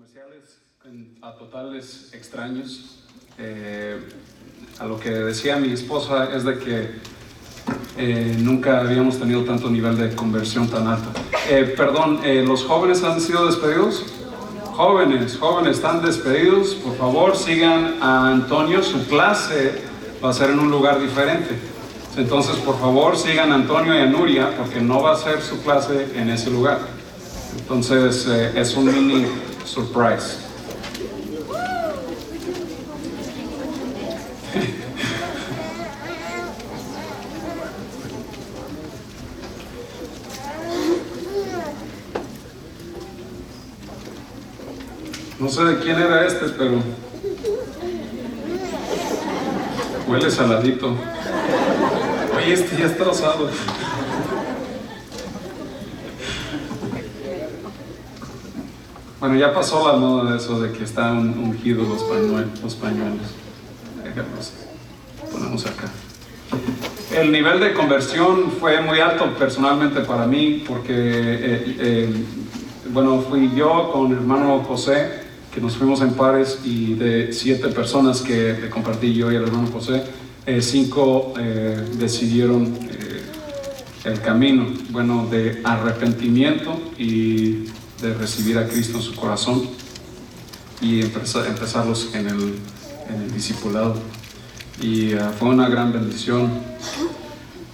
comerciales a totales extraños. A lo que decía mi esposa es de que nunca habíamos tenido tanto nivel de conversión tan alto. Perdón, ¿los jóvenes han sido despedidos? Jóvenes están despedidos. Por favor, sigan a Antonio. Su clase va a ser en un lugar diferente. Entonces, por favor, sigan a Antonio y a Nuria, porque no va a ser su clase en ese lugar. Entonces, es un mini surprise. No sé de quién era este, pero huele saladito. Oye, este ya está osado. Bueno, ya pasó la moda de eso, de que están ungidos los pañuelos. Déjalos, ponemos acá. El nivel de conversión fue muy alto personalmente para mí, porque bueno, fui yo con el hermano José, que nos fuimos en pares, y de 7 personas que le compartí yo y el hermano José, 5 decidieron el camino, bueno, de arrepentimiento y de recibir a Cristo en su corazón y empezarlos en el discipulado. Y fue una gran bendición.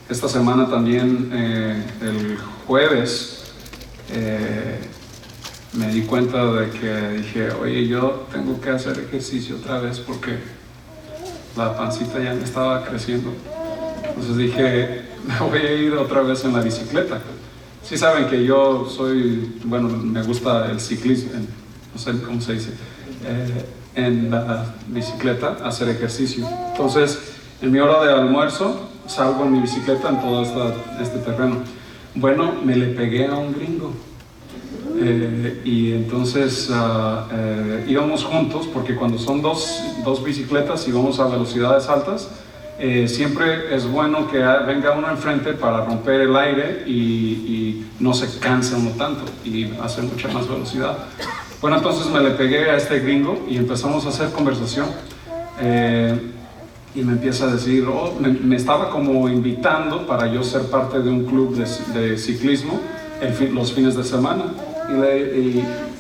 Esta semana también, el jueves, me di cuenta de que dije, oye, yo tengo que hacer ejercicio otra vez porque la pancita ya me estaba creciendo. Entonces dije, me voy a ir otra vez en la bicicleta. Sí saben que yo soy, bueno, me gusta el ciclismo, no sé cómo se dice, en la bicicleta, hacer ejercicio. Entonces, en mi hora de almuerzo, salgo en mi bicicleta en todo este terreno. Bueno, me le pegué a un gringo. Y entonces íbamos juntos, porque cuando son dos bicicletas y vamos a velocidades altas, siempre es bueno que venga uno enfrente para romper el aire y no se canse uno tanto y hacer mucha más velocidad. Bueno, entonces me le pegué a este gringo y empezamos a hacer conversación, y me empieza a decir, me estaba como invitando para yo ser parte de un club de ciclismo los fines de semana,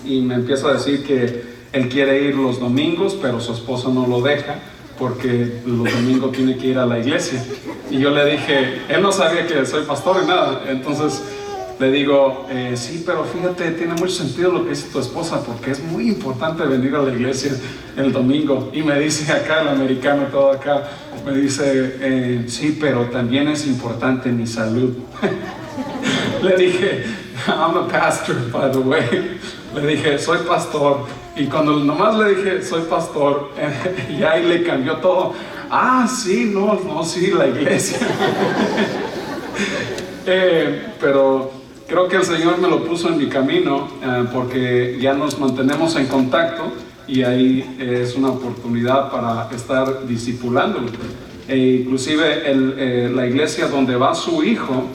y me empieza a decir que él quiere ir los domingos, pero su esposa no lo deja, porque los domingos tiene que ir a la iglesia. Y yo le dije, él no sabía que soy pastor ni nada, entonces le digo, sí, pero fíjate, tiene mucho sentido lo que dice tu esposa, porque es muy importante venir a la iglesia el domingo. Y me dice acá, el americano todo acá, me dice, sí, pero también es importante mi salud. Le dije, I'm a pastor, by the way. Le dije, soy pastor. Y cuando nomás le dije, soy pastor, y ahí le cambió todo. Ah, sí, no, sí, la iglesia. Pero creo que el Señor me lo puso en mi camino, porque ya nos mantenemos en contacto y ahí es una oportunidad para estar discipulándolo. Inclusive la iglesia donde va su hijo,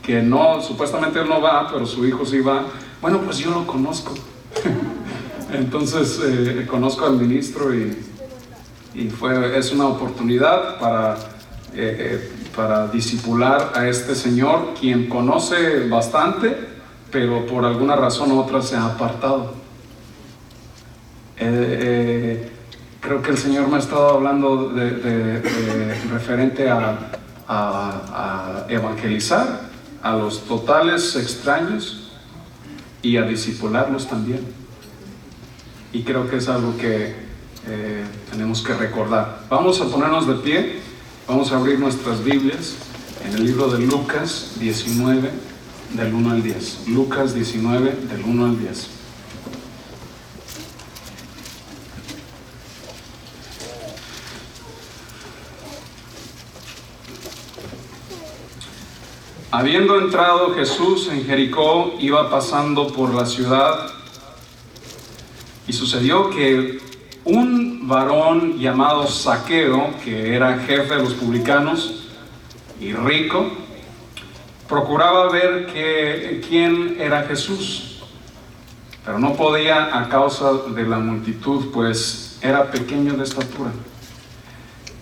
que no, supuestamente él no va, pero su hijo sí va, bueno, pues yo lo conozco. Entonces conozco al ministro y es una oportunidad para discipular a este señor, quien conoce bastante, pero por alguna razón u otra se ha apartado. Creo que el Señor me ha estado hablando referente a evangelizar a los totales extraños y a discipularlos también. Y creo que es algo que tenemos que recordar. Vamos a ponernos de pie, vamos a abrir nuestras Biblias en el libro de Lucas 19, del 1 al 10. Lucas 19, del 1 al 10. Habiendo entrado Jesús en Jericó, iba pasando por la ciudad, y sucedió que un varón llamado Zaqueo, que era jefe de los publicanos y rico, procuraba ver quién era Jesús, pero no podía a causa de la multitud, pues era pequeño de estatura.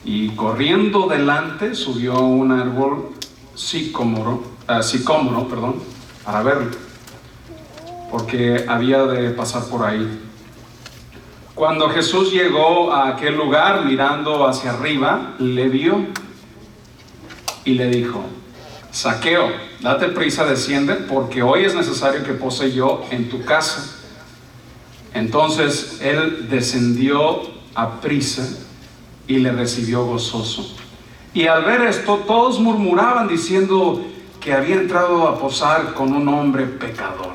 Y corriendo delante subió a un árbol sicómoro, para verlo, porque había de pasar por ahí. Cuando Jesús llegó a aquel lugar, mirando hacia arriba, le vio y le dijo: Zaqueo, date prisa, desciende, porque hoy es necesario que pose yo en tu casa. Entonces él descendió a prisa y le recibió gozoso. Y al ver esto, todos murmuraban diciendo que había entrado a posar con un hombre pecador.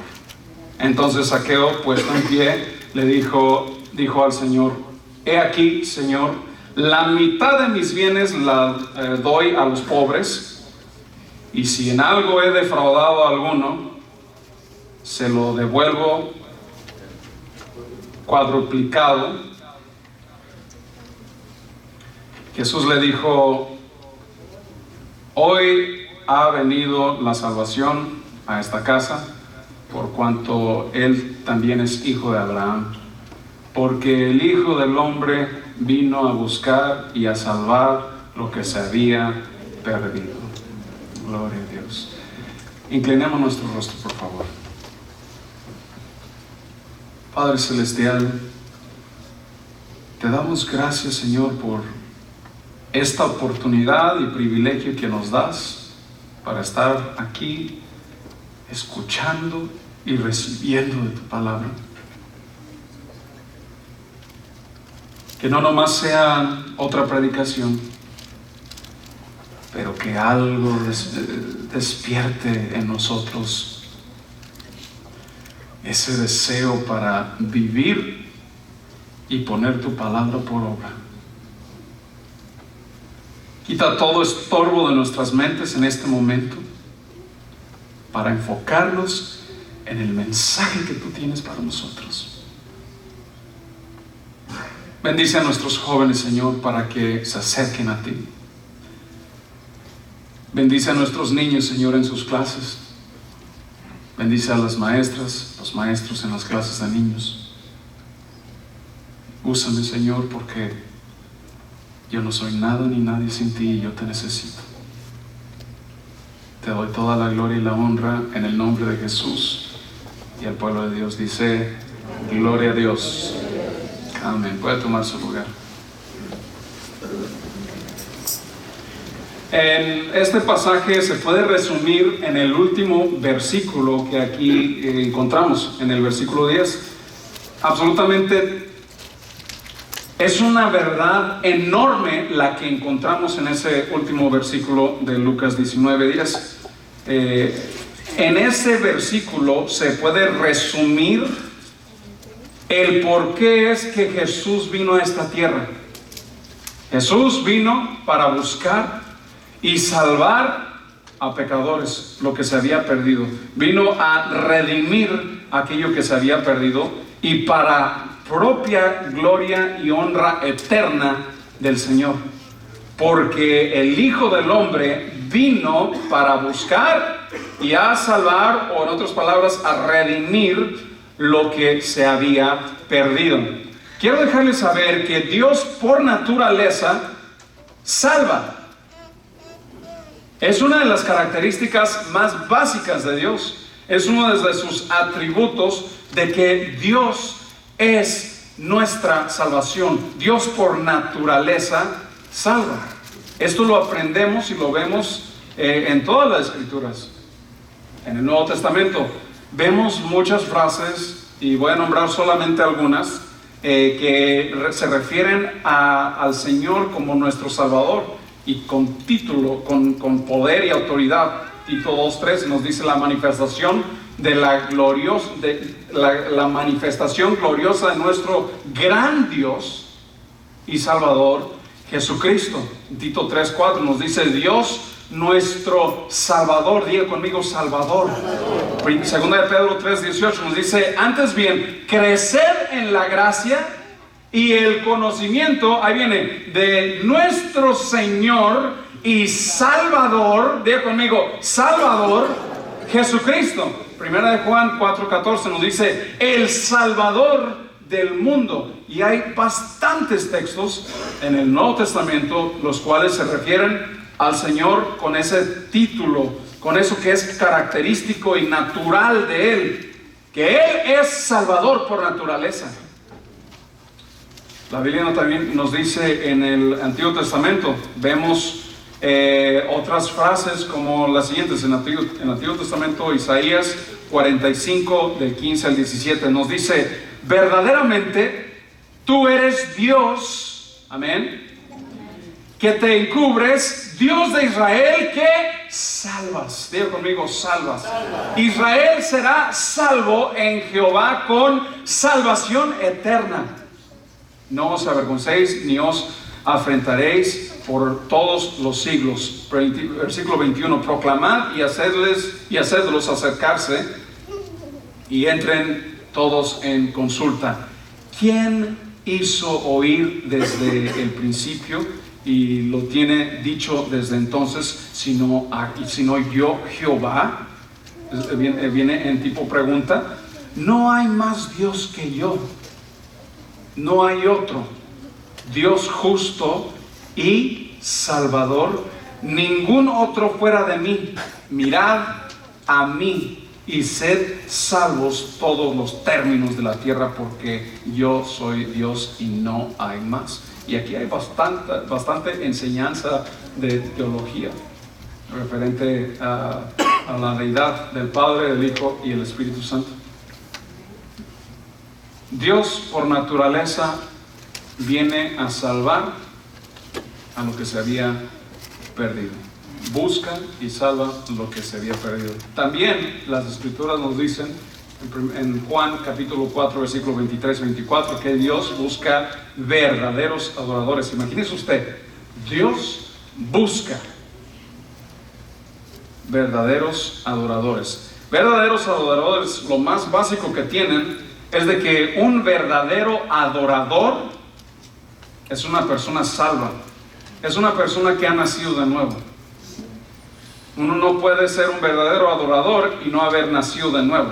Entonces Zaqueo, puesto en pie, le dijo al Señor: He aquí, Señor, la mitad de mis bienes la doy a los pobres, y si en algo he defraudado a alguno, se lo devuelvo cuadruplicado. Jesús le dijo: Hoy ha venido la salvación a esta casa, por cuanto él también es hijo de Abraham, porque el Hijo del Hombre vino a buscar y a salvar lo que se había perdido. Gloria a Dios. Inclinemos nuestro rostro, por favor. Padre Celestial, te damos gracias, Señor, por esta oportunidad y privilegio que nos das para estar aquí escuchando y recibiendo de tu palabra. Que no nomás sea otra predicación, pero que algo despierte en nosotros ese deseo para vivir y poner tu palabra por obra. Quita todo estorbo de nuestras mentes en este momento para enfocarnos en el mensaje que tú tienes para nosotros. Bendice a nuestros jóvenes, Señor, para que se acerquen a ti. Bendice a nuestros niños, Señor, en sus clases. Bendice a las maestras, los maestros en las clases de niños. Úsame, Señor, porque yo no soy nada ni nadie sin ti y yo te necesito. Te doy toda la gloria y la honra en el nombre de Jesús. Y el pueblo de Dios dice: gloria a Dios. Amén. Puede tomar su lugar. En este pasaje se puede resumir en el último versículo que aquí encontramos, en el versículo 10. Absolutamente es una verdad enorme la que encontramos en ese último versículo de Lucas 19:10. En ese versículo se puede resumir el por qué es que Jesús vino a esta tierra. Jesús vino para buscar y salvar a pecadores, lo que se había perdido. Vino a redimir aquello que se había perdido, y para propia gloria y honra eterna del Señor. Porque el Hijo del Hombre vino para buscar y a salvar, o en otras palabras, a redimir lo que se había perdido. Quiero dejarles saber que Dios por naturaleza salva. Es una de las características más básicas de Dios. Es uno de sus atributos, de que Dios es nuestra salvación. Dios por naturaleza salva. Esto lo aprendemos y lo vemos en todas las escrituras. En el Nuevo Testamento vemos muchas frases, y voy a nombrar solamente algunas, que se refieren al Señor como nuestro Salvador, y con título, con poder y autoridad. Tito 2:3 nos dice la manifestación de la manifestación gloriosa de nuestro gran Dios y Salvador Jesucristo. Tito 3:4 nos dice: Dios nuestro Salvador. Diga conmigo: Salvador. Segunda de Pedro 3:18 nos dice: antes bien, crecer en la gracia y el conocimiento, ahí viene, de nuestro Señor y Salvador, diga conmigo, Salvador Jesucristo. Primera de Juan 4:14 nos dice, el Salvador del mundo. Y hay bastantes textos en el Nuevo Testamento los cuales se refieren al Señor con ese título, con eso que es característico y natural de Él, que Él es Salvador por naturaleza. La Biblia también nos dice en el Antiguo Testamento, vemos otras frases como las siguientes. En el Antiguo Testamento, Isaías 45 del 15 al 17 nos dice, verdaderamente tú eres Dios, amén, que te encubres, Dios de Israel, que salvas. Diga conmigo, salvas. Israel será salvo en Jehová con salvación eterna. No os avergoncéis ni os afrentaréis por todos los siglos. Versículo 21, proclamad y hacedlos acercarse y entren todos en consulta. ¿Quién hizo oír desde el principio y lo tiene dicho desde entonces, sino yo, Jehová? Viene en tipo pregunta. No hay más Dios que yo, no hay otro Dios justo y Salvador, ningún otro fuera de mí. Mirad a mí y sed salvos todos los términos de la tierra, porque yo soy Dios y no hay más. Y aquí hay bastante enseñanza de teología referente a la deidad del Padre, del Hijo y el Espíritu Santo. Dios por naturaleza viene a salvar a lo que se había perdido. Busca y salva lo que se había perdido. También las Escrituras nos dicen en Juan capítulo 4 versículo 23-24 que Dios busca verdaderos adoradores. Imagínese usted, Dios busca verdaderos adoradores. Verdaderos adoradores, lo más básico que tienen es de que un verdadero adorador es una persona salva, es una persona que ha nacido de nuevo. Uno no puede ser un verdadero adorador y no haber nacido de nuevo.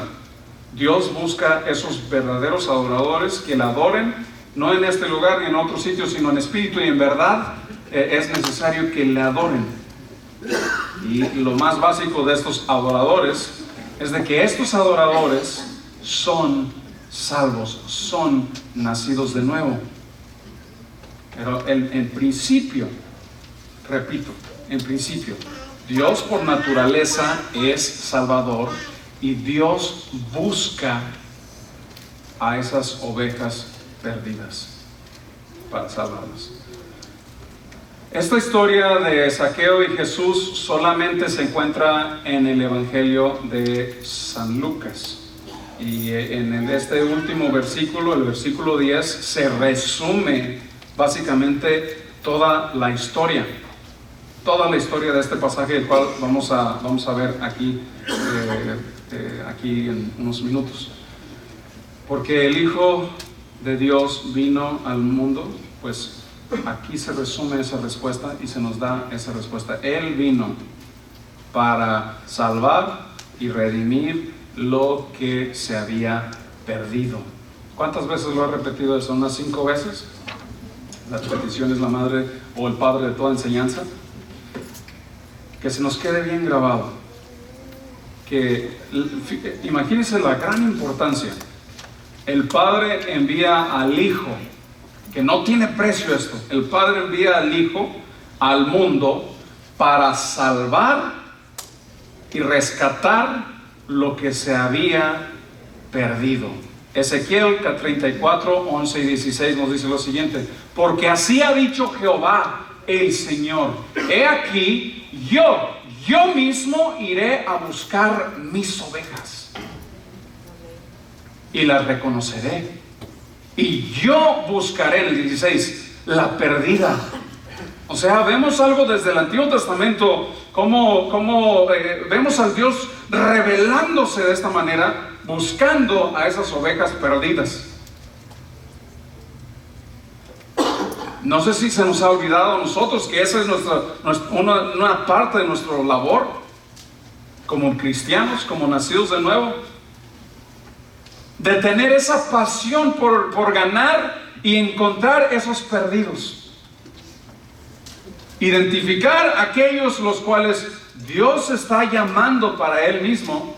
Dios busca esos verdaderos adoradores que le adoren, no en este lugar ni en otro sitio, sino en espíritu y en verdad. Es necesario que le adoren. Y lo más básico de estos adoradores es de que estos adoradores son salvos, son nacidos de nuevo. Pero en principio, repito, en principio, Dios por naturaleza es Salvador y Dios busca a esas ovejas perdidas para salvarlas. Esta historia de Zaqueo y Jesús solamente se encuentra en el Evangelio de San Lucas. Y en este último versículo, el versículo 10, se resume básicamente toda la historia de este pasaje, el cual vamos a ver aquí en unos minutos. Porque el Hijo de Dios vino al mundo, pues aquí se resume esa respuesta y se nos da esa respuesta. Él vino para salvar y redimir lo que se había perdido. ¿Cuántas veces lo ha repetido eso? ¿Unas 5 veces? La repetición es la madre o el padre de toda enseñanza. Que se nos quede bien grabado. Que imagínense la gran importancia. El Padre envía al Hijo, que no tiene precio esto. El Padre envía al Hijo al mundo para salvar y rescatar lo que se había perdido. Ezequiel 34, 11 y 16 nos dice lo siguiente: porque así ha dicho Jehová el Señor, he aquí yo mismo iré a buscar mis ovejas y las reconoceré, y yo buscaré, en el 16, la perdida. O sea, vemos algo desde el Antiguo Testamento, como vemos al Dios revelándose de esta manera, buscando a esas ovejas perdidas. No sé si se nos ha olvidado a nosotros que esa es una parte de nuestra labor. como cristianos, como nacidos de nuevo, de tener esa pasión por ganar y encontrar esos perdidos. Identificar aquellos los cuales Dios está llamando para Él mismo,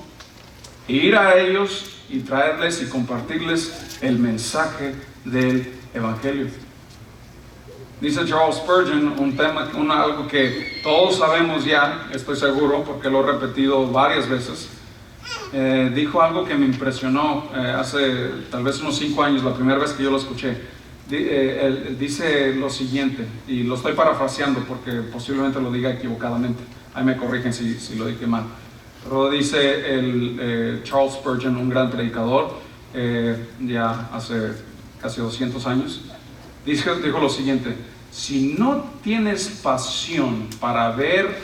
e ir a ellos y traerles y compartirles el mensaje del Evangelio. Dice Charles Spurgeon, algo que todos sabemos ya, estoy seguro, porque lo he repetido varias veces. Dijo algo que me impresionó hace tal vez unos 5 años, la primera vez que yo lo escuché. Él dice lo siguiente, y lo estoy parafraseando porque posiblemente lo diga equivocadamente. Ahí me corrigen si lo dije mal. Pero dice Charles Spurgeon, un gran predicador, ya hace casi 200 años, dijo lo siguiente: si no tienes pasión para ver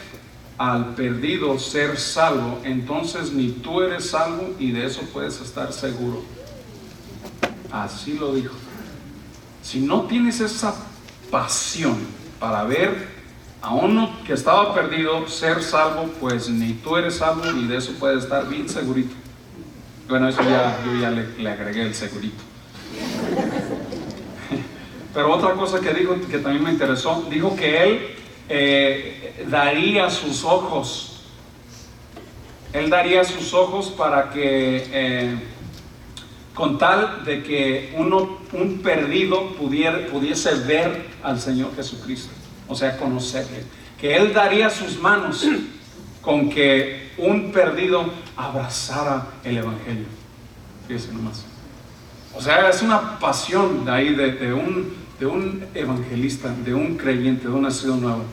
al perdido ser salvo, entonces ni tú eres salvo, y de eso puedes estar seguro. Así lo dijo. Si no tienes esa pasión para ver a uno que estaba perdido ser salvo, pues ni tú eres salvo, y de eso puedes estar bien segurito. Bueno, eso yo ya le agregué el segurito. Pero otra cosa que dijo, que también me interesó, dijo que él daría sus ojos. Él daría sus ojos para que, con tal de que un perdido pudiese ver al Señor Jesucristo, o sea, conocerle. Que Él daría sus manos con que un perdido abrazara el Evangelio. Fíjense nomás. O sea, es una pasión de ahí de un evangelista, de un creyente, de un nacido nuevo.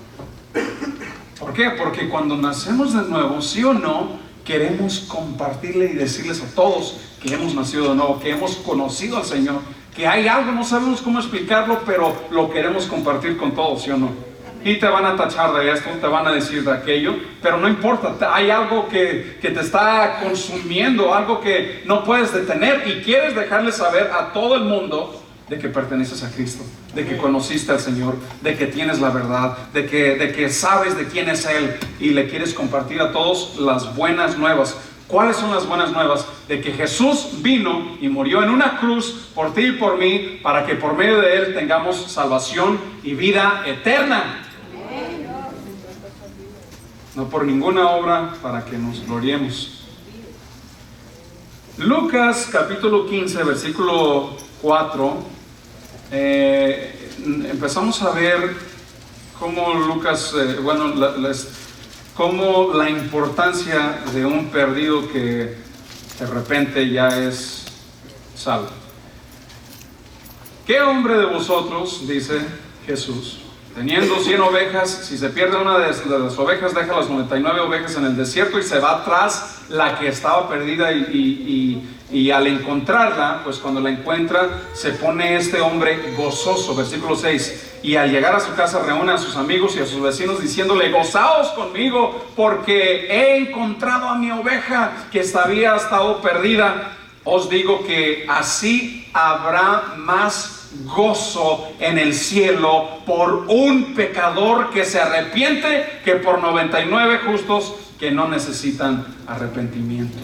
¿Por qué? Porque cuando nacemos de nuevo, sí o no, queremos compartirle y decirles a todos que hemos nacido de nuevo, que hemos conocido al Señor, que hay algo, no sabemos cómo explicarlo, pero lo queremos compartir con todos, ¿sí o no? Y te van a tachar de esto, te van a decir de aquello, pero no importa, hay algo que te está consumiendo, algo que no puedes detener, y quieres dejarle saber a todo el mundo de que perteneces a Cristo, de que conociste al Señor, de que tienes la verdad, de que sabes de quién es Él, y le quieres compartir a todos las buenas nuevas. ¿Cuáles son las buenas nuevas? De que Jesús vino y murió en una cruz por ti y por mí, para que por medio de Él tengamos salvación y vida eterna. No por ninguna obra para que nos gloriemos. Lucas capítulo 15, versículo 4. Empezamos a ver cómo Lucas, cómo la importancia de un perdido que de repente ya es salvo. ¿Qué hombre de vosotros, dice Jesús, teniendo 100 ovejas, si se pierde una de las ovejas, deja las 99 ovejas en el desierto y se va tras la que estaba perdida, y al encontrarla, pues cuando la encuentra, se pone este hombre gozoso? Versículo 6. Y al llegar a su casa reúne a sus amigos y a sus vecinos diciéndole: gozaos conmigo, porque he encontrado a mi oveja que había estado perdida. Os digo que así habrá más gozo en el cielo por un pecador que se arrepiente que por 99 justos que no necesitan arrepentimiento.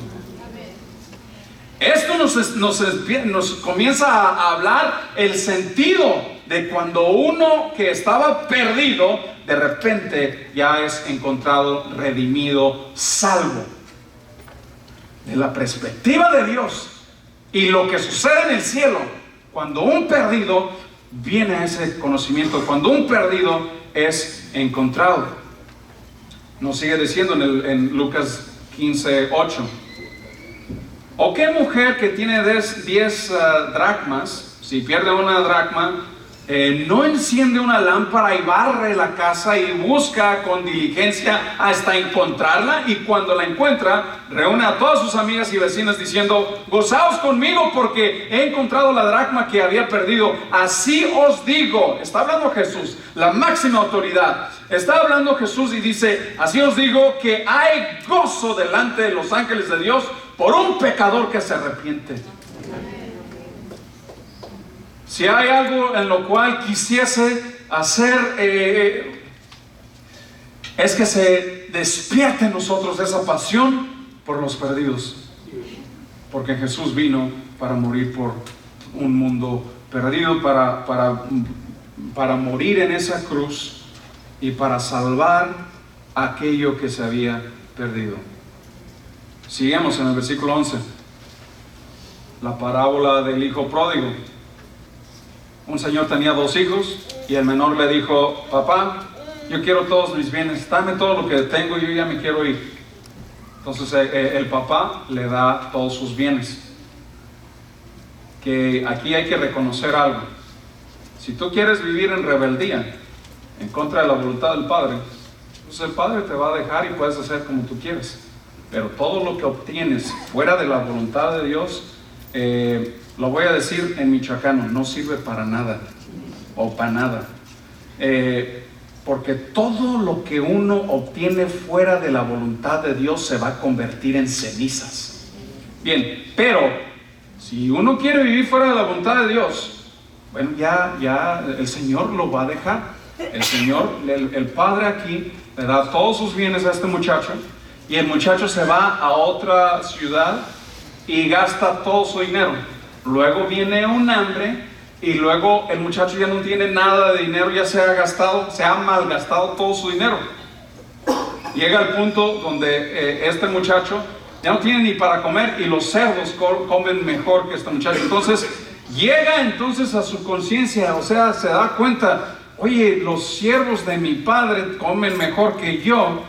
Esto nos comienza a hablar el sentido de cuando uno que estaba perdido de repente ya es encontrado, redimido, salvo. De la perspectiva de Dios y lo que sucede en el cielo, cuando un perdido viene a ese conocimiento, cuando un perdido es encontrado. Nos sigue diciendo en Lucas 15, 8. ¿O qué mujer que tiene 10 dracmas, si pierde una dracma, no enciende una lámpara y barre la casa y busca con diligencia hasta encontrarla? Y cuando la encuentra, reúne a todas sus amigas y vecinas diciendo: gozaos conmigo porque he encontrado la dracma que había perdido. Así os digo, está hablando Jesús, la máxima autoridad. Está hablando Jesús y dice: así os digo que hay gozo delante de los ángeles de Dios por un pecador que se arrepiente. Si hay algo en lo cual quisiese hacer es que se despierte en nosotros esa pasión por los perdidos. Porque Jesús vino para morir por un mundo perdido, para morir en esa cruz y para salvar aquello que se había perdido. Sigamos en el versículo 11. La parábola del hijo pródigo. Un señor tenía 2 hijos y el menor le dijo: papá, yo quiero todos mis bienes, dame todo lo que tengo, yo ya me quiero ir. Entonces el papá le da todos sus bienes. Que aquí hay que reconocer algo. Si tú quieres vivir en rebeldía, en contra de la voluntad del Padre, pues el Padre te va a dejar y puedes hacer como tú quieres. Pero todo lo que obtienes fuera de la voluntad de Dios, lo voy a decir en michoacano, no sirve para nada o para nada. Porque todo lo que uno obtiene fuera de la voluntad de Dios se va a convertir en cenizas. Bien, pero si uno quiere vivir fuera de la voluntad de Dios, bueno, ya el Señor lo va a dejar. El Señor, el Padre aquí, le da todos sus bienes a este muchacho, y el muchacho se va a otra ciudad y gasta todo su dinero. Luego viene un hambre, y luego el muchacho ya no tiene nada de dinero, ya se ha malgastado todo su dinero. Llega al punto donde este muchacho ya no tiene ni para comer, y los cerdos comen mejor que este muchacho. Entonces llega entonces a su conciencia, o sea, se da cuenta: oye, los siervos de mi padre comen mejor que yo.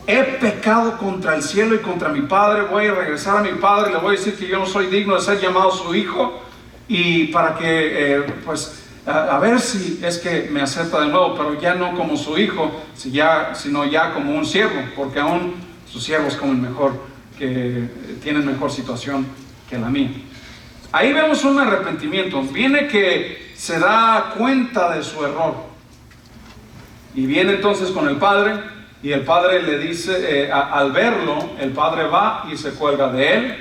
He pecado contra el cielo y contra mi padre. Voy a regresar a mi padre, le voy a decir que yo no soy digno de ser llamado su hijo, y para que a ver si es que me acepta de nuevo, pero ya no como su hijo, sino ya como un siervo, porque aún sus siervos comen mejor, que tienen mejor situación que la mía. Ahí vemos un arrepentimiento. Viene que se da cuenta de su error, y viene entonces con el padre. Y el padre le dice, al verlo, el padre va y se cuelga de él,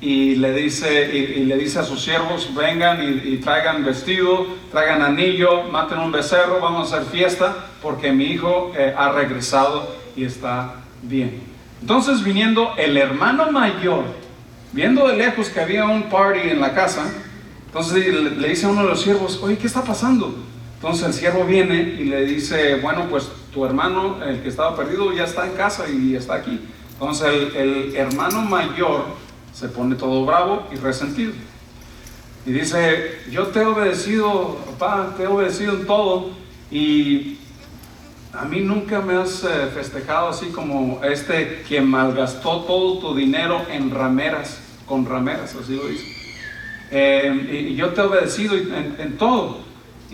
y le dice a sus siervos: vengan y traigan vestido, traigan anillo, maten un becerro, vamos a hacer fiesta, porque mi hijo ha regresado y está bien. Entonces, viniendo el hermano mayor, viendo de lejos que había un party en la casa, entonces le dice a uno de los siervos: oye, ¿qué está pasando? Entonces el siervo viene y le dice: bueno, pues tu hermano, el que estaba perdido, ya está en casa y está aquí. Entonces el hermano mayor se pone todo bravo y resentido, y dice: yo te he obedecido, papá, te he obedecido en todo, y a mí nunca me has festejado así como este que malgastó todo tu dinero en rameras, con rameras, así lo dice. Y yo te he obedecido en todo.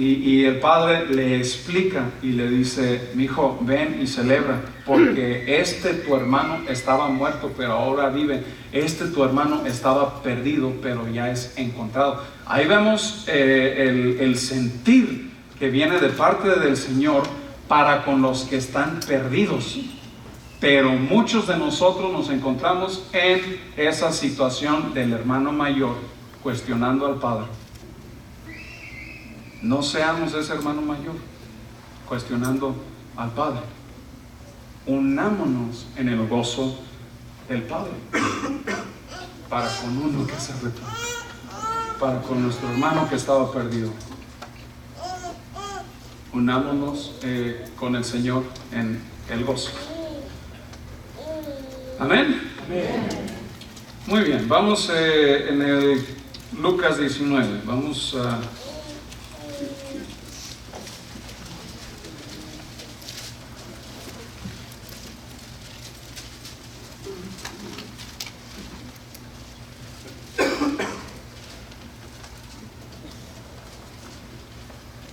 Y el padre le explica y le dice: mi hijo, ven y celebra, porque tu hermano estaba muerto, pero ahora vive. Tu hermano estaba perdido, pero ya es encontrado. Ahí vemos el sentir que viene de parte del Señor para con los que están perdidos. Pero muchos de nosotros nos encontramos en esa situación del hermano mayor, cuestionando al padre. No seamos ese hermano mayor, cuestionando al Padre. Unámonos en el gozo del Padre, para con uno que se arrepiente, para con nuestro hermano que estaba perdido. Unámonos con el Señor en el gozo. Amén. Muy bien, vamos en el Lucas 19. Vamos a...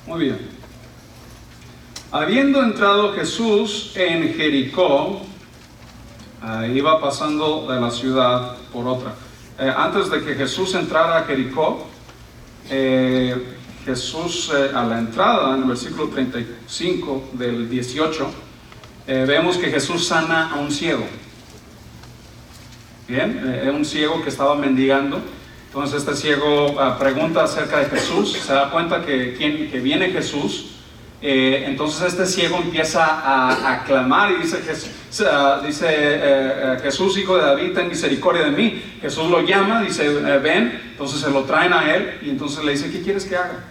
Muy bien. Habiendo entrado Jesús en Jericó, iba pasando de la ciudad por otra. Antes de que Jesús entrara a Jericó, Jesús a la entrada, en el versículo 35 del 18, vemos que Jesús sana a un ciego. Bien, un ciego que estaba mendigando. Entonces este ciego pregunta acerca de Jesús, se da cuenta que viene Jesús, Entonces este ciego empieza a clamar y dice, Jesús, hijo de David, ten misericordia de mí. Jesús lo llama, dice, ven. Entonces se lo traen a él y entonces le dice, ¿qué quieres que haga?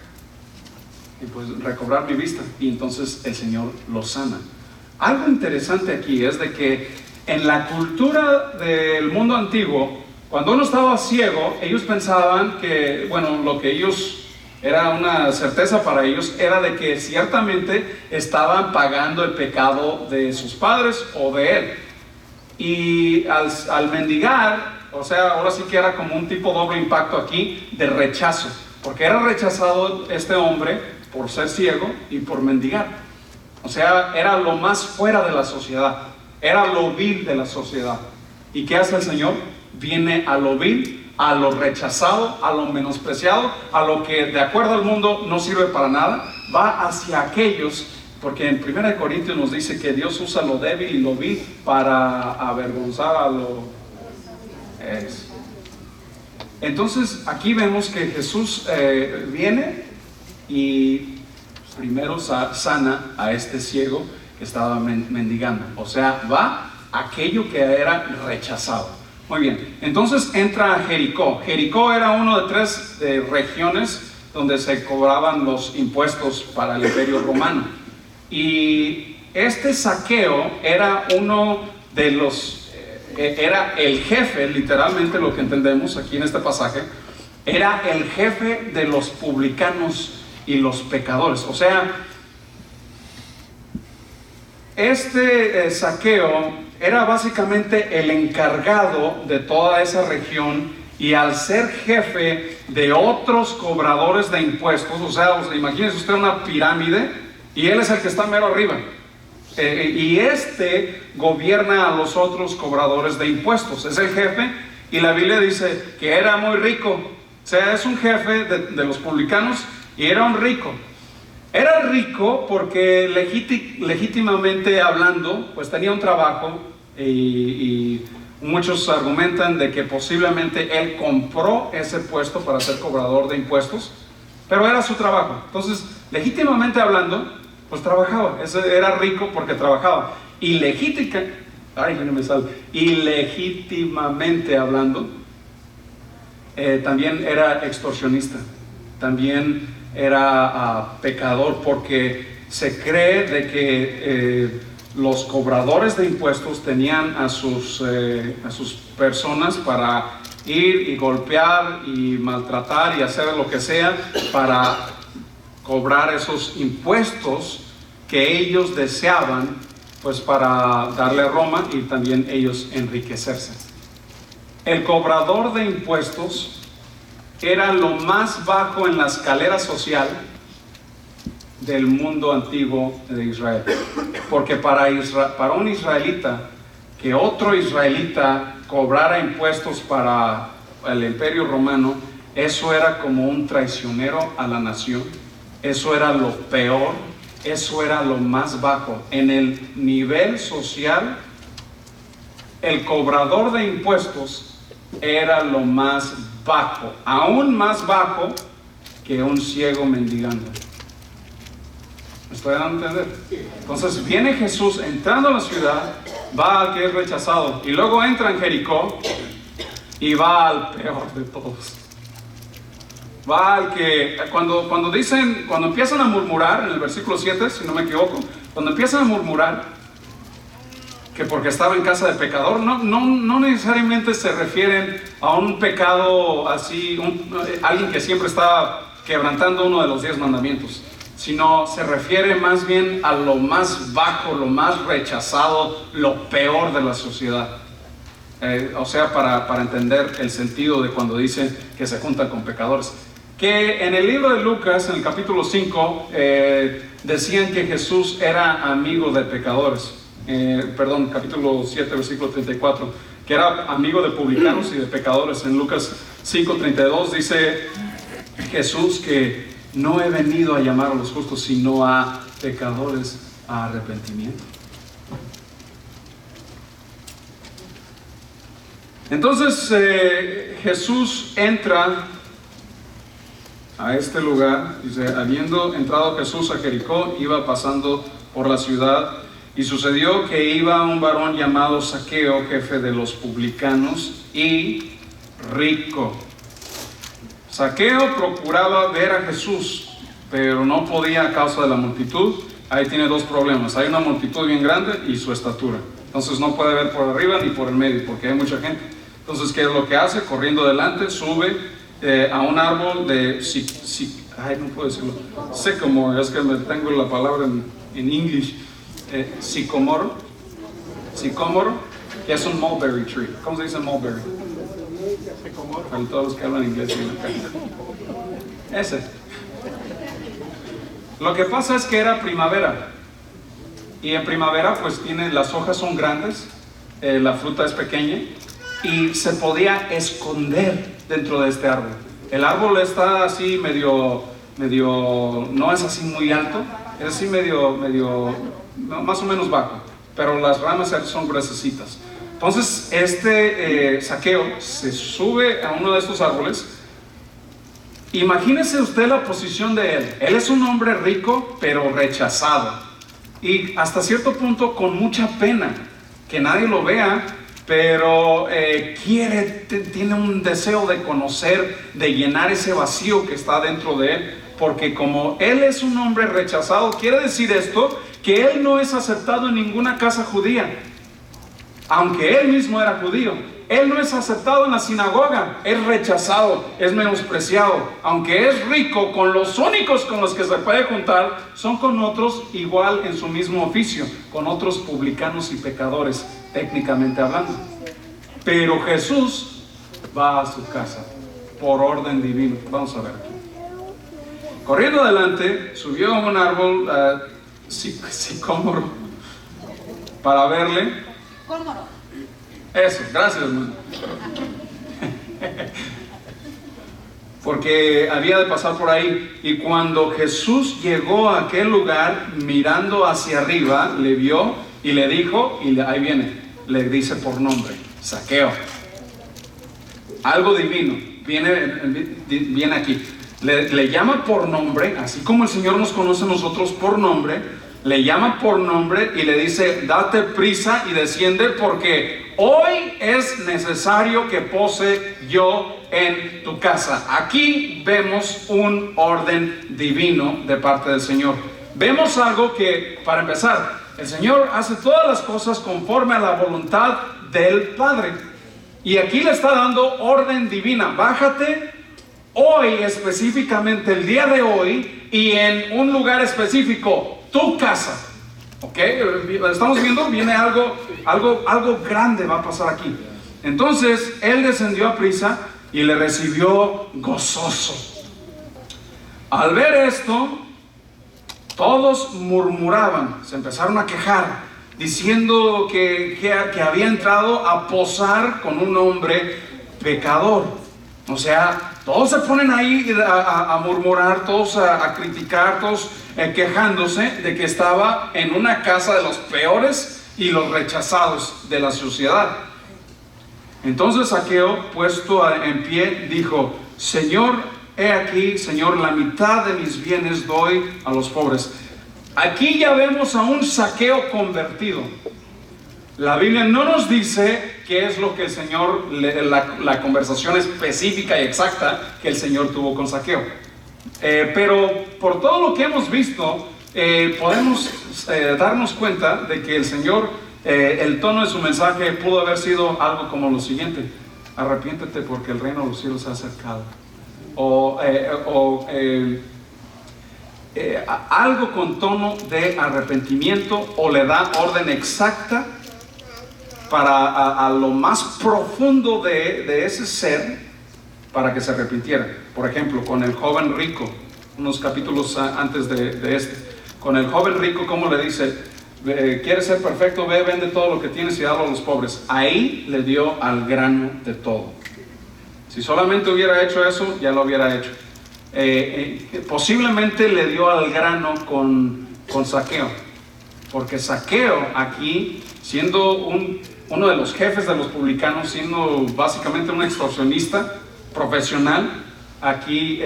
Y pues recobrar mi vista. Y entonces el Señor lo sana. Algo interesante aquí es de que en la cultura del mundo antiguo, cuando uno estaba ciego, ellos pensaban que, bueno, lo que ellos, era una certeza para ellos, era de que ciertamente estaban pagando el pecado de sus padres o de él. Y al mendigar, o sea, ahora sí que era como un tipo doble impacto aquí de rechazo, porque era rechazado este hombre por ser ciego y por mendigar. O sea, era lo más fuera de la sociedad, era lo vil de la sociedad. ¿Y qué hace el Señor? Viene a lo vil, a lo rechazado, a lo menospreciado, a lo que de acuerdo al mundo no sirve para nada. Va hacia aquellos, porque en 1 Corintios nos dice que Dios usa lo débil y lo vil para avergonzar a lo... Entonces aquí vemos que Jesús viene y primero sana a este ciego que estaba mendigando. O sea, va a aquello que era rechazado. Muy bien, entonces entra a Jericó. Jericó era uno de 3 regiones donde se cobraban los impuestos para el Imperio Romano. Y este Zaqueo era uno de los, era el jefe, literalmente lo que entendemos aquí en este pasaje, era el jefe de los publicanos y los pecadores. O sea, este Zaqueo era básicamente el encargado de toda esa región, y al ser jefe de otros cobradores de impuestos, o sea, imagínese usted una pirámide y él es el que está mero arriba, y este gobierna a los otros cobradores de impuestos, es el jefe. Y la Biblia dice que era muy rico, o sea, es un jefe de los publicanos y era un rico. Era rico porque legítimamente hablando, pues tenía un trabajo, y muchos argumentan de que posiblemente él compró ese puesto para ser cobrador de impuestos, pero era su trabajo. Entonces, legítimamente hablando, pues trabajaba. Ese era rico porque trabajaba. Y legítimamente hablando, también era extorsionista. También era pecador, porque se cree de que los cobradores de impuestos tenían a sus personas para ir y golpear y maltratar y hacer lo que sea para cobrar esos impuestos que ellos deseaban, pues para darle a Roma y también ellos enriquecerse. El cobrador de impuestos era lo más bajo en la escalera social del mundo antiguo de Israel, porque para un israelita, que otro israelita cobrara impuestos para el Imperio Romano, eso era como un traicionero a la nación. Eso era lo peor, eso era lo más bajo en el nivel social. El cobrador de impuestos era lo más bajo, aún más bajo que un ciego mendigando. ¿Me estoy dando a entender? Entonces viene Jesús entrando a la ciudad, va al que es rechazado, y luego entra en Jericó y va al peor de todos. Va al que, cuando empiezan a murmurar, en el versículo 7, si no me equivoco, cuando empiezan a murmurar que porque estaba en casa de pecador, no necesariamente se refieren a un pecado así, alguien que siempre está quebrantando uno de los 10 mandamientos, sino se refiere más bien a lo más bajo, lo más rechazado, lo peor de la sociedad. O sea, para entender el sentido de cuando dice que se junta con pecadores. Que en el libro de Lucas, en el capítulo 5, decían que Jesús era amigo de pecadores. Capítulo 7, versículo 34, que era amigo de publicanos y de pecadores. En Lucas 5:32 dice Jesús que no he venido a llamar a los justos, sino a pecadores a arrepentimiento. Entonces Jesús entra a este lugar. Dice, habiendo entrado Jesús a Jericó, iba pasando por la ciudad, y sucedió que iba un varón llamado Zaqueo, jefe de los publicanos y rico. Zaqueo procuraba ver a Jesús, pero no podía a causa de la multitud. Ahí tiene dos problemas: hay una multitud bien grande y su estatura. Entonces no puede ver por arriba ni por el medio, porque hay mucha gente. Entonces, ¿qué es lo que hace? Corriendo adelante, sube a un árbol de no puedo decirlo, sycamore, es que me tengo la palabra en inglés, sicomoro, que es un mulberry tree. ¿Cómo se dice mulberry? Para todos los que hablan inglés. Ese. Lo que pasa es que era primavera, y en primavera pues las hojas son grandes, la fruta es pequeña, y se podía esconder dentro de este árbol. El árbol está así medio, no es así muy alto, es así medio, más o menos bajo, pero las ramas son gruesecitas. Entonces Zaqueo se sube a uno de estos árboles. Imagínese usted la posición de él. Él es un hombre rico, pero rechazado, y hasta cierto punto con mucha pena que nadie lo vea, pero tiene un deseo de conocer, de llenar ese vacío que está dentro de él, porque como él es un hombre rechazado, quiere decir esto, que él no es aceptado en ninguna casa judía, aunque él mismo era judío. Él no es aceptado en la sinagoga, es rechazado, es menospreciado. Aunque es rico, con los únicos con los que se puede juntar son con otros igual en su mismo oficio, con otros publicanos y pecadores, técnicamente hablando. Pero Jesús va a su casa por orden divino. Vamos a ver aquí. Corriendo adelante, subió a un árbol sicómoro para verle. Cómoro. Eso, gracias, hermano. Porque había de pasar por ahí. Y cuando Jesús llegó a aquel lugar, mirando hacia arriba, le vio y le dijo, ahí viene, le dice por nombre: Zaqueo. Algo divino viene aquí. Le llama por nombre, así como el Señor nos conoce a nosotros por nombre. Le llama por nombre y le dice: date prisa y desciende, porque hoy es necesario que pose yo en tu casa. Aquí vemos un orden divino de parte del Señor. Vemos algo que, para empezar, el Señor hace todas las cosas conforme a la voluntad del Padre. Y aquí le está dando orden divina. Bájate hoy, específicamente el día de hoy, y en un lugar específico, tu casa. ¿Ok? Estamos viendo, viene algo grande va a pasar aquí. Entonces, él descendió a prisa y le recibió gozoso. Al ver esto, todos murmuraban, se empezaron a quejar, diciendo que había entrado a posar con un hombre pecador. O sea, todos se ponen ahí a murmurar, todos a criticar, todos quejándose de que estaba en una casa de los peores y los rechazados de la sociedad. Entonces Zaqueo, puesto en pie, dijo: Señor, he aquí, Señor, la mitad de mis bienes doy a los pobres. Aquí ya vemos a un Zaqueo convertido. La Biblia no nos dice qué es lo que el Señor, la conversación específica y exacta que el Señor tuvo con Zaqueo. Pero por todo lo que hemos visto, podemos darnos cuenta de que el Señor, el tono de su mensaje pudo haber sido algo como lo siguiente: arrepiéntete porque el reino de los cielos se ha acercado. Algo con tono de arrepentimiento, o le da orden exacta para a lo más profundo de ese ser, para que se arrepintiera. Por ejemplo, con el joven rico, unos capítulos antes de este, con el joven rico, ¿cómo le dice? ¿Quieres ser perfecto? Ve, vende todo lo que tienes y dalo a los pobres. Ahí le dio al grano de todo. Si solamente hubiera hecho eso, ya lo hubiera hecho. Posiblemente le dio al grano con Zaqueo, porque Zaqueo aquí, siendo uno de los jefes de los publicanos, siendo básicamente un extorsionista profesional, aquí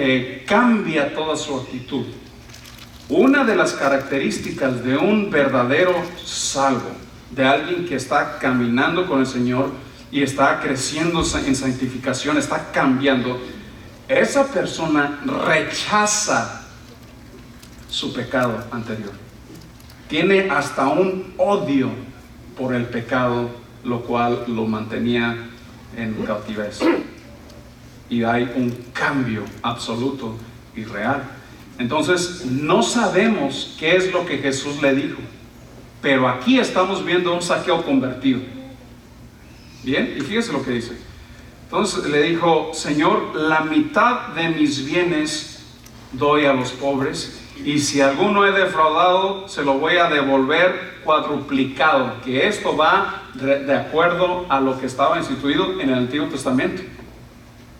cambia toda su actitud. Una de las características de un verdadero salvo, de alguien que está caminando con el Señor y está creciendo en santificación, está cambiando, esa persona rechaza su pecado anterior. Tiene hasta un odio por el pecado, lo cual lo mantenía en cautiverio. Y hay un cambio absoluto y real. Entonces, no sabemos qué es lo que Jesús le dijo, pero aquí estamos viendo un Zaqueo convertido. Bien, y fíjese lo que dice. Entonces le dijo: Señor, la mitad de mis bienes doy a los pobres, y si alguno he defraudado, se lo voy a devolver cuadruplicado. Que esto va de acuerdo a lo que estaba instituido en el Antiguo Testamento.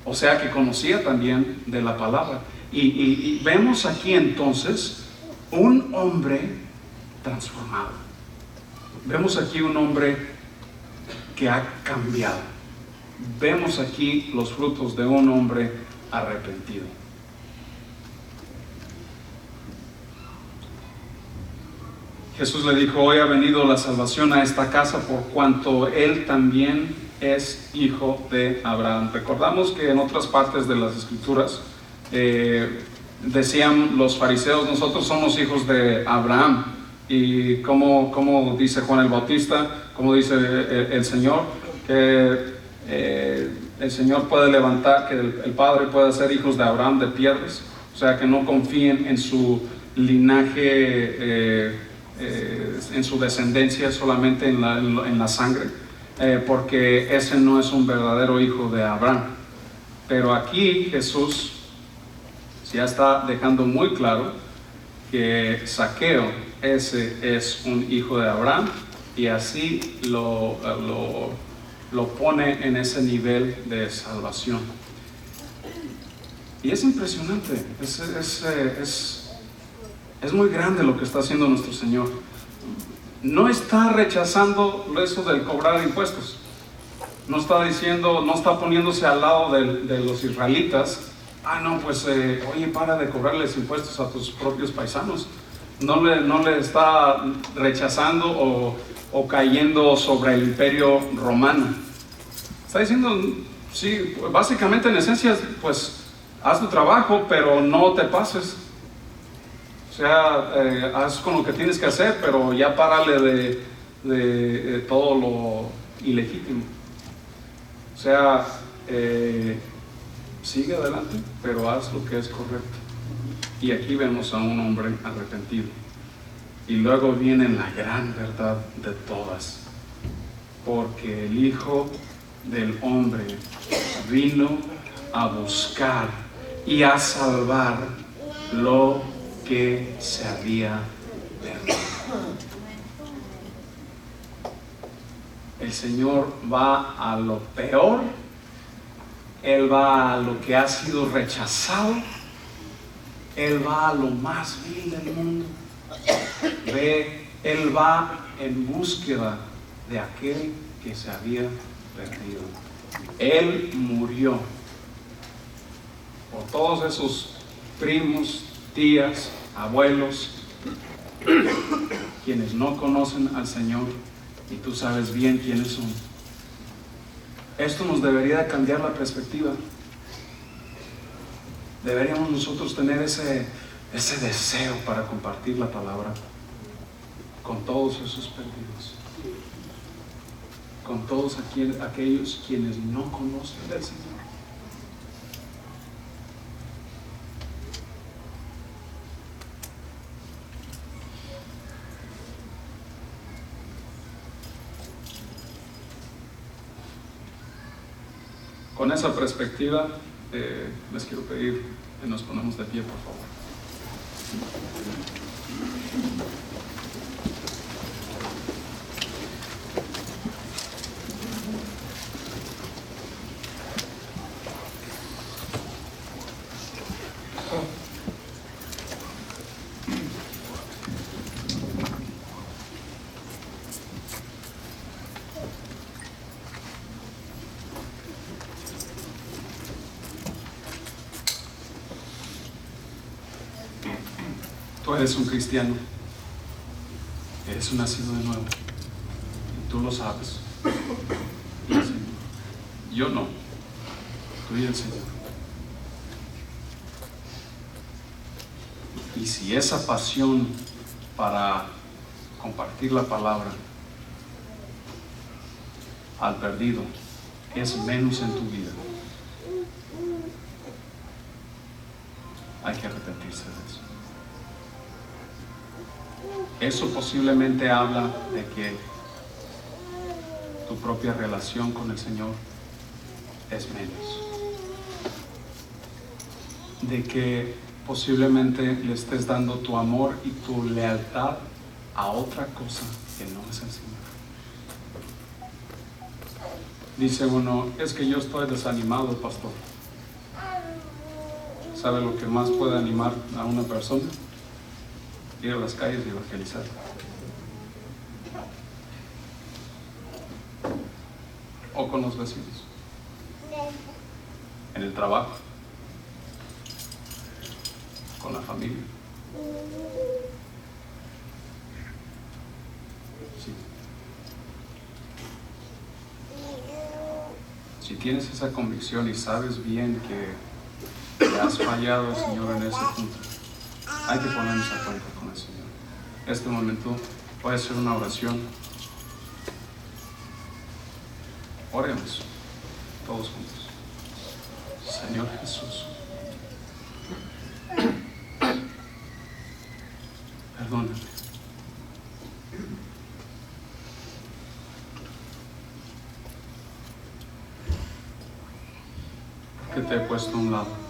O sea que conocía también de la palabra. Y vemos aquí entonces un hombre transformado. Vemos aquí un hombre que ha cambiado. Vemos aquí los frutos de un hombre arrepentido. Jesús le dijo: hoy ha venido la salvación a esta casa, por cuanto él también es hijo de Abraham. Recordamos que en otras partes de las Escrituras decían los fariseos: nosotros somos hijos de Abraham. Y como dice Juan el Bautista, como dice el Señor, que el Señor puede levantar, que el Padre puede hacer hijos de Abraham de piedras. O sea, que no confíen en su linaje, en su descendencia, solamente en la sangre, porque ese no es un verdadero hijo de Abraham. Pero aquí Jesús ya está dejando muy claro que Zaqueo, ese es un hijo de Abraham, y así lo pone en ese nivel de salvación. Y es impresionante, es muy grande lo que está haciendo nuestro Señor. No está rechazando eso del cobrar impuestos. No está diciendo, no está poniéndose al lado de los israelitas. No, pues oye, para de cobrarles impuestos a tus propios paisanos. No le está rechazando o cayendo sobre el imperio romano. Está diciendo, sí, básicamente en esencia, pues haz tu trabajo, pero no te pases. O sea, haz con lo que tienes que hacer, pero ya párale de todo lo ilegítimo. O sea, sigue adelante, pero haz lo que es correcto. Y aquí vemos a un hombre arrepentido. Y luego viene la gran verdad de todas. Porque el Hijo del Hombre vino a buscar y a salvar lo que se había perdido. El Señor va a lo peor. Él va a lo que ha sido rechazado. Él va a lo más vil del mundo. Él va en búsqueda de aquel que se había perdido. Él murió por todos esos primos, tías, abuelos, quienes no conocen al Señor, y tú sabes bien quiénes son. Esto nos debería cambiar la perspectiva. Deberíamos nosotros tener ese deseo para compartir la palabra con todos esos perdidos, con todos aquellos quienes no conocen del Señor. Con esa perspectiva, les quiero pedir que nos ponemos de pie, por favor. Tú eres un cristiano, eres un nacido de nuevo, y tú lo sabes. Y el Señor. Yo no, tú y el Señor. Y si esa pasión para compartir la palabra al perdido es menos en tu vida, hay que arrepentirse de eso. Eso posiblemente habla de que tu propia relación con el Señor es menos, de que posiblemente le estés dando tu amor y tu lealtad a otra cosa que no es el Señor. Dice uno, es que yo estoy desanimado, pastor. ¿Sabe lo que más puede animar a una persona? Ir a las calles y evangelizar. O con los vecinos. En el trabajo. Con la familia. Sí. Si tienes esa convicción y sabes bien que le has fallado al Señor en ese punto, hay que ponernos a cuenta con el Señor. Este momento puede ser una oración. Oremos todos juntos. Señor Jesús, perdóname. Porque te he puesto a un lado.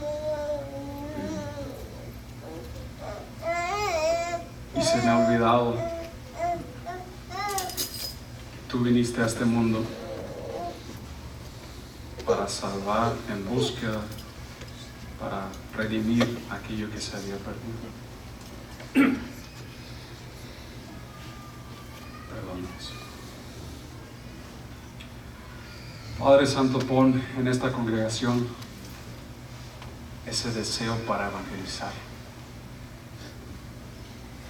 Y se me ha olvidado que tú viniste a este mundo para salvar, en búsqueda, para redimir aquello que se había perdido. Perdónanos. Padre Santo, pon en esta congregación ese deseo para evangelizar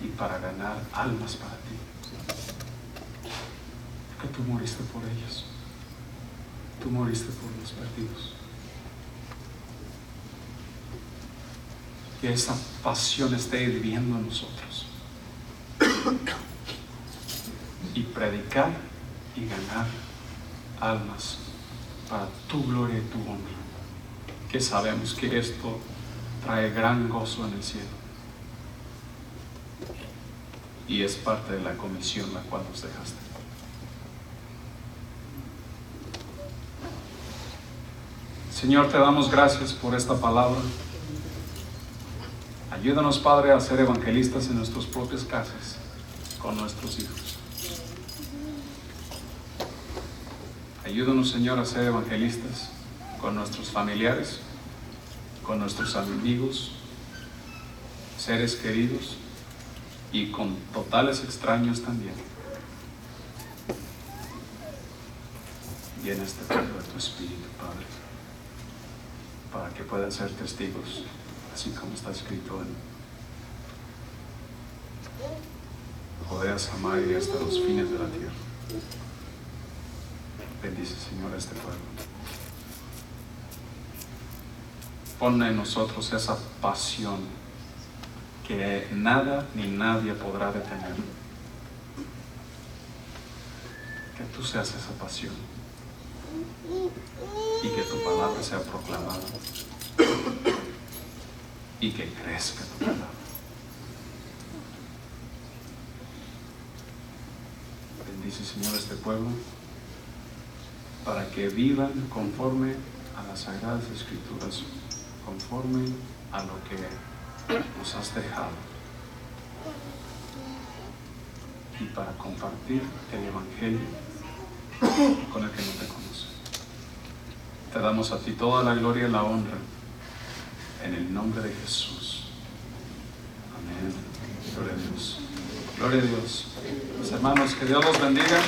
y para ganar almas para ti, porque tú moriste por ellos, tú moriste por los perdidos. Que esa pasión esté hirviendo en nosotros y predicar y ganar almas para tu gloria y tu honra, que sabemos que esto trae gran gozo en el cielo y es parte de la comisión la cual nos dejaste. Señor, te damos gracias por esta palabra. Ayúdanos, Padre, a ser evangelistas en nuestras propias casas, con nuestros hijos. Ayúdanos, Señor, a ser evangelistas con nuestros familiares, con nuestros amigos, seres queridos y con totales extraños también. Llena este pueblo de tu Espíritu, Padre, para que puedan ser testigos, así como está escrito en Judea, Samaria, hasta los fines de la tierra. Bendice, Señor, a este pueblo. Pon en nosotros esa pasión que nada ni nadie podrá detener. Que tú seas esa pasión y que tu palabra sea proclamada y que crezca tu palabra. Bendice, Señor, a este pueblo para que vivan conforme a las Sagradas Escrituras, conforme a lo que nos has dejado, y para compartir el Evangelio con el que no te conoce. Te damos a ti toda la gloria y la honra en el nombre de Jesús. Amén. Gloria a Dios. Gloria a Dios. Mis hermanos, que Dios los bendiga.